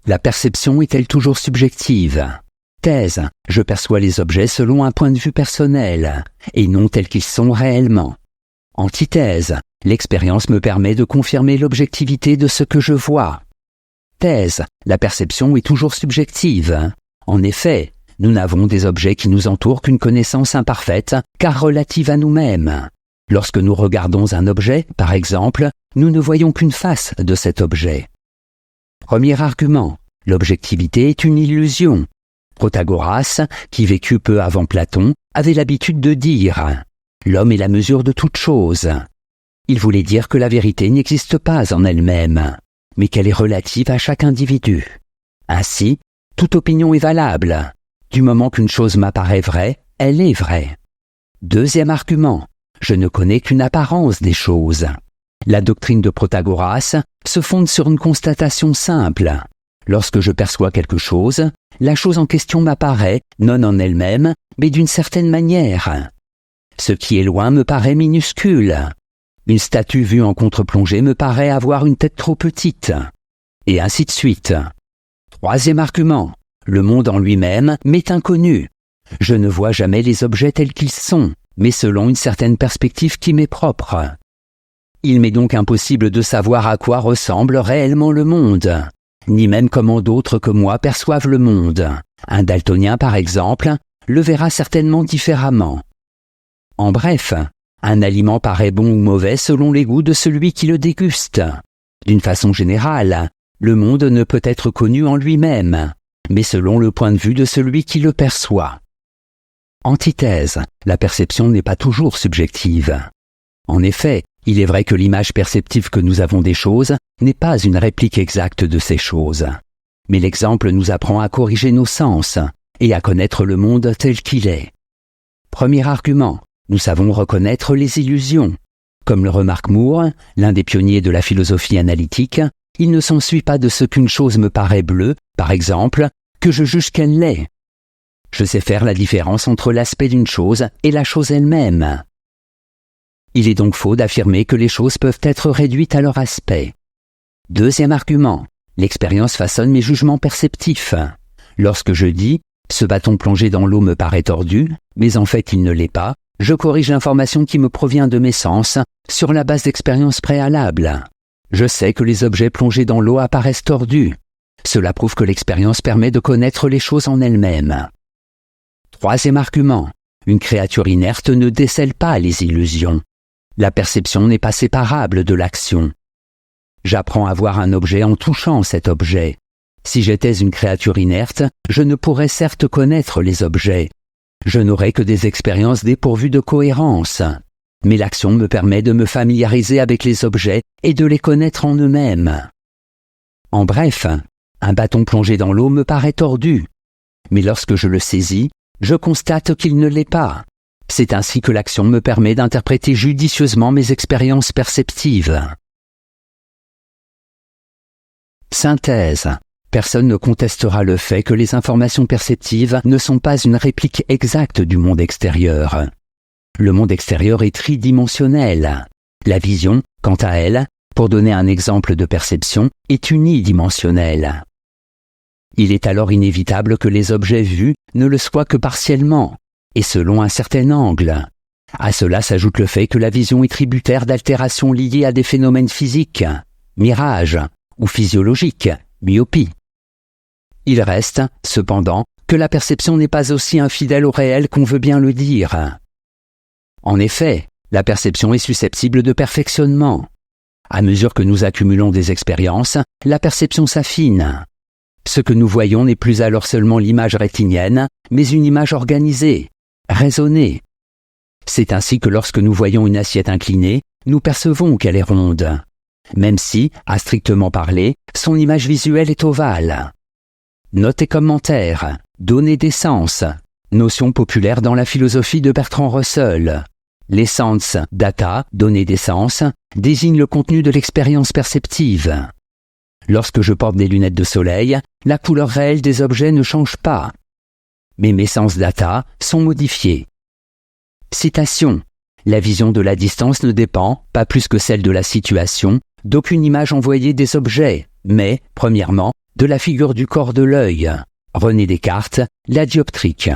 La perception est-elle toujours subjective? Thèse. Je perçois les objets selon un point de vue personnel, et non tels qu'ils sont réellement. Antithèse. L'expérience me permet de confirmer l'objectivité de ce que je vois. Thèse. La perception est toujours subjective. En effet, nous n'avons des objets qui nous entourent qu'une connaissance imparfaite, car relative à nous-mêmes. Lorsque nous regardons un objet, par exemple, nous ne voyons qu'une face de cet objet. Premier argument. L'objectivité est une illusion. Protagoras, qui vécut peu avant Platon, avait l'habitude de dire « L'homme est la mesure de toute chose ». Il voulait dire que la vérité n'existe pas en elle-même, mais qu'elle est relative à chaque individu. Ainsi, toute opinion est valable. Du moment qu'une chose m'apparaît vraie, elle est vraie. Deuxième argument, je ne connais qu'une apparence des choses. La doctrine de Protagoras se fonde sur une constatation simple. Lorsque je perçois quelque chose, la chose en question m'apparaît, non en elle-même, mais d'une certaine manière. Ce qui est loin me paraît minuscule. Une statue vue en contre-plongée me paraît avoir une tête trop petite. Et ainsi de suite. Troisième argument, le monde en lui-même m'est inconnu. Je ne vois jamais les objets tels qu'ils sont, mais selon une certaine perspective qui m'est propre. Il m'est donc impossible de savoir à quoi ressemble réellement le monde, ni même comment d'autres que moi perçoivent le monde. Un daltonien, par exemple, le verra certainement différemment. En bref, un aliment paraît bon ou mauvais selon les goûts de celui qui le déguste. D'une façon générale, le monde ne peut être connu en lui-même, mais selon le point de vue de celui qui le perçoit. Antithèse, la perception n'est pas toujours subjective. En effet, il est vrai que l'image perceptive que nous avons des choses n'est pas une réplique exacte de ces choses. Mais l'exemple nous apprend à corriger nos sens et à connaître le monde tel qu'il est. Premier argument, nous savons reconnaître les illusions. Comme le remarque Moore, l'un des pionniers de la philosophie analytique, il ne s'ensuit pas de ce qu'une chose me paraît bleue, par exemple, que je juge qu'elle l'est. Je sais faire la différence entre l'aspect d'une chose et la chose elle-même. Il est donc faux d'affirmer que les choses peuvent être réduites à leur aspect. Deuxième argument, l'expérience façonne mes jugements perceptifs. Lorsque je dis « ce bâton plongé dans l'eau me paraît tordu », mais en fait il ne l'est pas, je corrige l'information qui me provient de mes sens sur la base d'expériences préalables. Je sais que les objets plongés dans l'eau apparaissent tordus. Cela prouve que l'expérience permet de connaître les choses en elles-mêmes. Troisième argument, une créature inerte ne décèle pas les illusions. La perception n'est pas séparable de l'action. J'apprends à voir un objet en touchant cet objet. Si j'étais une créature inerte, je ne pourrais certes connaître les objets. Je n'aurais que des expériences dépourvues de cohérence. Mais l'action me permet de me familiariser avec les objets et de les connaître en eux-mêmes. En bref, un bâton plongé dans l'eau me paraît tordu. Mais lorsque je le saisis, je constate qu'il ne l'est pas. C'est ainsi que l'action me permet d'interpréter judicieusement mes expériences perceptives. Synthèse. Personne ne contestera le fait que les informations perceptives ne sont pas une réplique exacte du monde extérieur. Le monde extérieur est tridimensionnel. La vision, quant à elle, pour donner un exemple de perception, est unidimensionnelle. Il est alors inévitable que les objets vus ne le soient que partiellement, et selon un certain angle. À cela s'ajoute le fait que la vision est tributaire d'altérations liées à des phénomènes physiques, mirages, ou physiologiques, myopie. Il reste, cependant, que la perception n'est pas aussi infidèle au réel qu'on veut bien le dire. En effet, la perception est susceptible de perfectionnement. À mesure que nous accumulons des expériences, la perception s'affine. Ce que nous voyons n'est plus alors seulement l'image rétinienne, mais une image organisée, raisonnée. C'est ainsi que lorsque nous voyons une assiette inclinée, nous percevons qu'elle est ronde, même si, à strictement parler, son image visuelle est ovale. Notes et commentaires, données d'essence, notion populaire dans la philosophie de Bertrand Russell. L'essence, data, données d'essence, désigne le contenu de l'expérience perceptive. Lorsque je porte des lunettes de soleil, la couleur réelle des objets ne change pas. Mais mes sens data sont modifiés. Citation. La vision de la distance ne dépend, pas plus que celle de la situation, d'aucune image envoyée des objets, mais, premièrement, de la figure du corps de l'œil. René Descartes, la dioptrique.